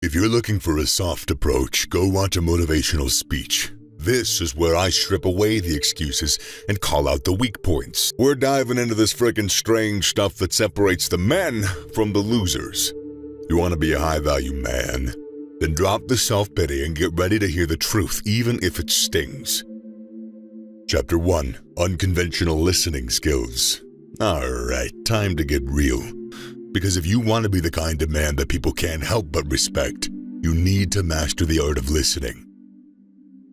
If you're looking for a soft approach, go watch a motivational speech. This is where I strip away the excuses and call out the weak points. We're diving into this frickin' strange stuff that separates the men from the losers. You want to be a high-value man? Then drop the self-pity and get ready to hear the truth, even if it stings. Chapter 1. Unconventional Listening Skills. Alright, time to get real. Because if you want to be the kind of man that people can't help but respect, you need to master the art of listening.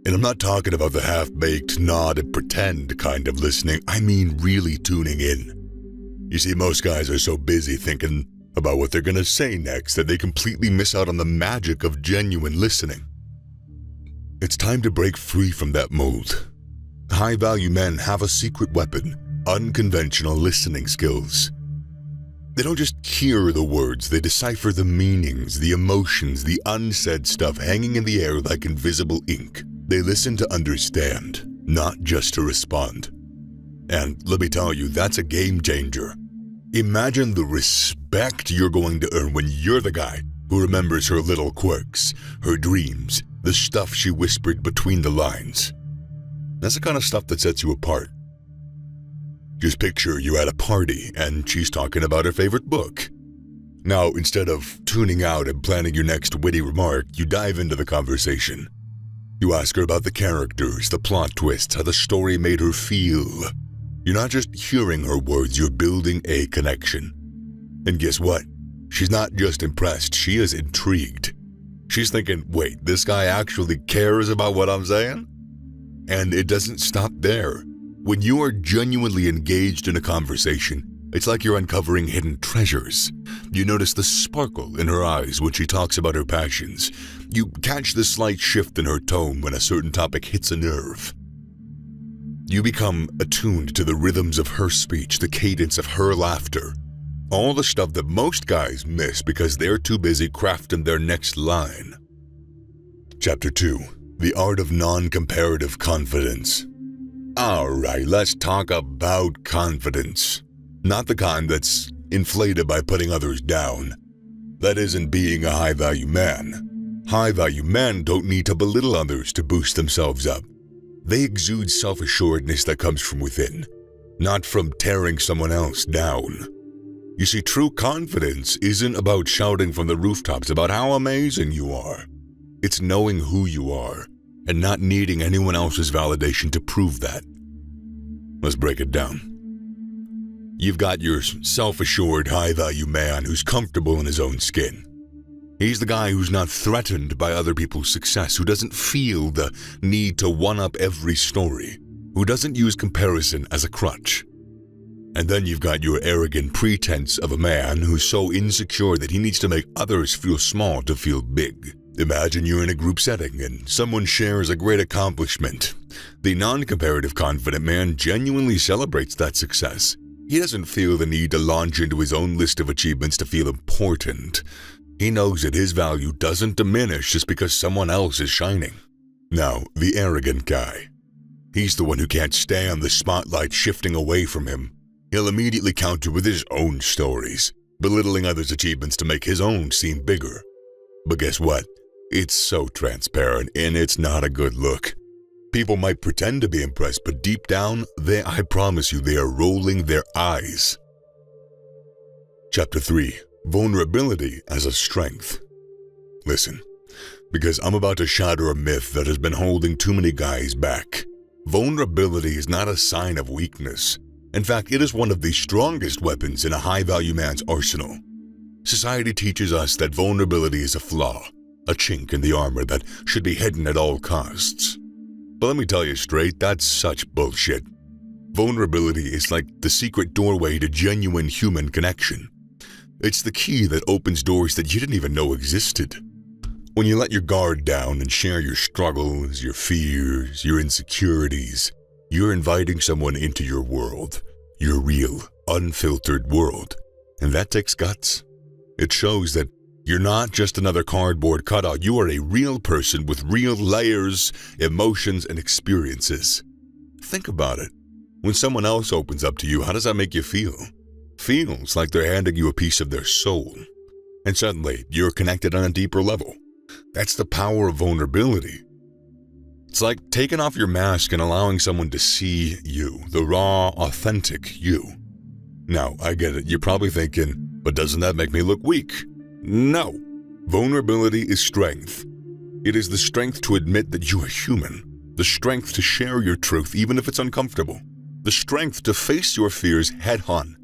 And I'm not talking about the half-baked, nod and pretend kind of listening. I mean really tuning in. You see, most guys are so busy thinking about what they're going to say next that they completely miss out on the magic of genuine listening. It's time to break free from that mold. High-value men have a secret weapon: unconventional listening skills. They don't just hear the words, they decipher the meanings, the emotions, the unsaid stuff hanging in the air like invisible ink. They listen to understand, not just to respond. And let me tell you, that's a game changer. Imagine the respect you're going to earn when you're the guy who remembers her little quirks, her dreams, the stuff she whispered between the lines. That's the kind of stuff that sets you apart. Just picture you're at a party and she's talking about her favorite book. Now, instead of tuning out and planning your next witty remark, you dive into the conversation. You ask her about the characters, the plot twists, how the story made her feel. You're not just hearing her words, you're building a connection. And guess what? She's not just impressed, she is intrigued. She's thinking, wait, this guy actually cares about what I'm saying? And it doesn't stop there. When you are genuinely engaged in a conversation, it's like you're uncovering hidden treasures. You notice the sparkle in her eyes when she talks about her passions. You catch the slight shift in her tone when a certain topic hits a nerve. You become attuned to the rhythms of her speech, the cadence of her laughter. All the stuff that most guys miss because they're too busy crafting their next line. Chapter 2. The Art of Noncomparative Confidence. Alright, let's talk about confidence. Not the kind that's inflated by putting others down. That isn't being a high-value man. High-value men don't need to belittle others to boost themselves up. They exude self-assuredness that comes from within, not from tearing someone else down. You see, true confidence isn't about shouting from the rooftops about how amazing you are. It's knowing who you are and not needing anyone else's validation to prove that. Let's break it down. You've got your self-assured, high-value man who's comfortable in his own skin. He's the guy who's not threatened by other people's success, who doesn't feel the need to one-up every story, who doesn't use comparison as a crutch. And then you've got your arrogant pretense of a man who's so insecure that he needs to make others feel small to feel big. Imagine you're in a group setting and someone shares a great accomplishment. The non-comparative confident man genuinely celebrates that success. He doesn't feel the need to launch into his own list of achievements to feel important. He knows that his value doesn't diminish just because someone else is shining. Now, the arrogant guy. He's the one who can't stand the spotlight shifting away from him. He'll immediately counter with his own stories, belittling others' achievements to make his own seem bigger. But guess what? It's so transparent, and it's not a good look. People might pretend to be impressed, but deep down, I promise you, they are rolling their eyes. Chapter 3. Vulnerability as a Strength. Listen, because I'm about to shatter a myth that has been holding too many guys back. Vulnerability is not a sign of weakness. In fact, it is one of the strongest weapons in a high-value man's arsenal. Society teaches us that vulnerability is a flaw, a chink in the armor that should be hidden at all costs. But let me tell you straight, that's such bullshit. Vulnerability is like the secret doorway to genuine human connection. It's the key that opens doors that you didn't even know existed. When you let your guard down and share your struggles, your fears, your insecurities, you're inviting someone into your world, your real, unfiltered world. And that takes guts. It shows that you're not just another cardboard cutout. You are a real person with real layers, emotions, and experiences. Think about it. When someone else opens up to you, how does that make you feel? Feels like they're handing you a piece of their soul. and suddenly you're connected on a deeper level. That's the power of vulnerability. It's like taking off your mask and allowing someone to see you, the raw, authentic you. Now, I get it, you're probably thinking, but doesn't that make me look weak? No. Vulnerability is strength. It is the strength to admit that you are human, the strength to share your truth even if it's uncomfortable, the strength to face your fears head-on.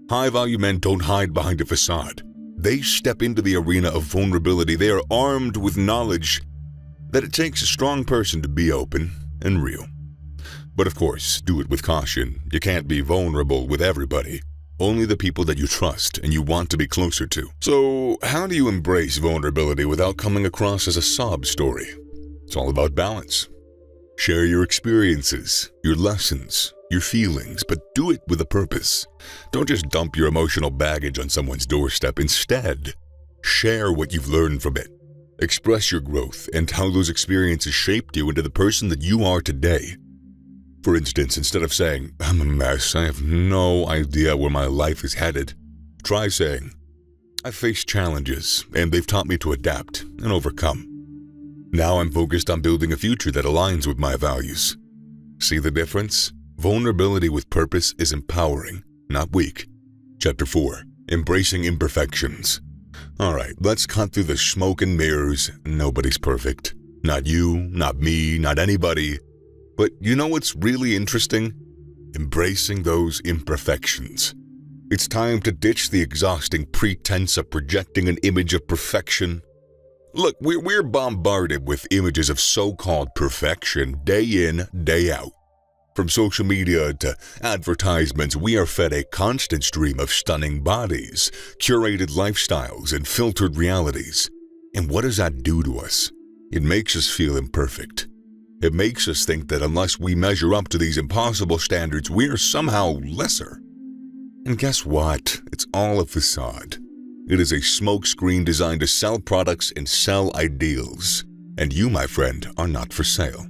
High-value men don't hide behind a facade. They step into the arena of vulnerability. They are armed with knowledge that it takes a strong person to be open and real. But of course, do it with caution. You can't be vulnerable with everybody. Only the people that you trust and you want to be closer to. So, how do you embrace vulnerability without coming across as a sob story? It's all about balance. Share your experiences, your lessons, your feelings, but do it with a purpose. Don't just dump your emotional baggage on someone's doorstep. Instead, share what you've learned from it. Express your growth and how those experiences shaped you into the person that you are today. For instance, instead of saying, "I'm a mess, I have no idea where my life is headed," try saying, "I've faced challenges and they've taught me to adapt and overcome. Now I'm focused on building a future that aligns with my values." See the difference? Vulnerability with purpose is empowering, not weak. Chapter 4. Embracing Imperfections. Alright, let's cut through the smoke and mirrors. Nobody's perfect. Not you, not me, not anybody. But you know what's really interesting? Embracing those imperfections. It's time to ditch the exhausting pretense of projecting an image of perfection. Look, we're bombarded with images of so-called perfection day in, day out. From social media to advertisements, we are fed a constant stream of stunning bodies, curated lifestyles, and filtered realities. And what does that do to us? It makes us feel imperfect. It makes us think that unless we measure up to these impossible standards, we're somehow lesser. And guess what? It's all a facade. It is a smokescreen designed to sell products and sell ideals. And you, my friend, are not for sale.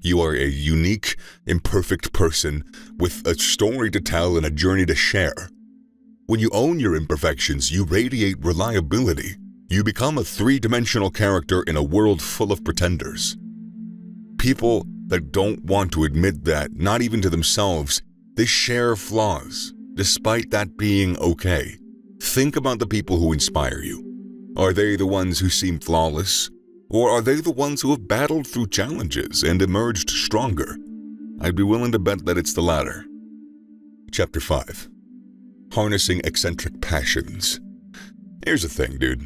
You are a unique, imperfect person with a story to tell and a journey to share. When you own your imperfections, you radiate reliability. You become a three-dimensional character in a world full of pretenders. People that don't want to admit that, not even to themselves, they share flaws, despite that being okay. Think about the people who inspire you. Are they the ones who seem flawless? Or are they the ones who have battled through challenges and emerged stronger? I'd be willing to bet that it's the latter. Chapter 5. Harnessing Eccentric Passions. Here's the thing, dude.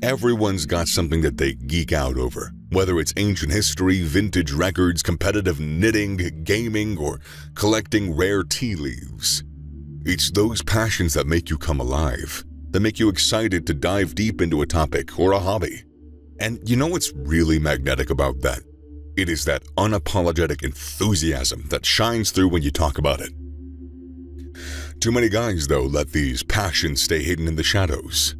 Everyone's got something that they geek out over. Whether it's ancient history, vintage records, competitive knitting, gaming, or collecting rare tea leaves. It's those passions that make you come alive, that make you excited to dive deep into a topic or a hobby. And you know what's really magnetic about that? It is that unapologetic enthusiasm that shines through when you talk about it. Too many guys, though, let these passions stay hidden in the shadows.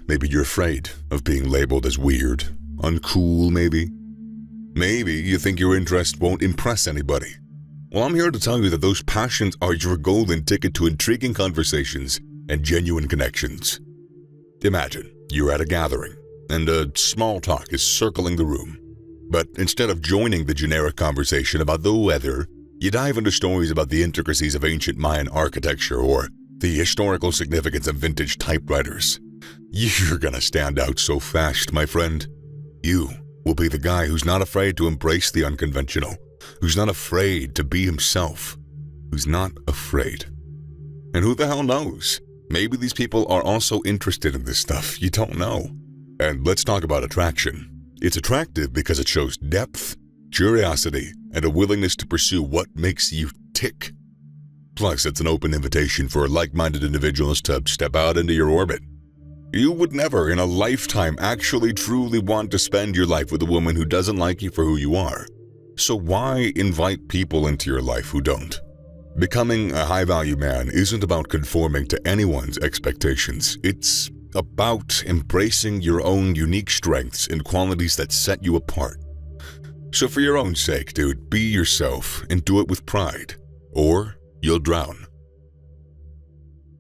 Maybe you're afraid of being labeled as weird, uncool maybe. Maybe you think your interest won't impress anybody. Well, I'm here to tell you that those passions are your golden ticket to intriguing conversations and genuine connections. Imagine you're at a gathering and a small talk is circling the room. But instead of joining the generic conversation about the weather, you dive into stories about the intricacies of ancient Mayan architecture or the historical significance of vintage typewriters. You're gonna stand out so fast, my friend. You will be the guy who's not afraid to embrace the unconventional, who's not afraid to be himself, who's not afraid. And who the hell knows? Maybe these people are also interested in this stuff. You don't know. And let's talk about attraction. It's attractive because it shows depth, curiosity, and a willingness to pursue what makes you tick. Plus, it's an open invitation for like-minded individuals to step out into your orbit. You would never in a lifetime actually truly want to spend your life with a woman who doesn't like you for who you are. So why invite people into your life who don't? Becoming a high-value man isn't about conforming to anyone's expectations. It's about embracing your own unique strengths and qualities that set you apart. So for your own sake, dude, be yourself and do it with pride, or you'll drown.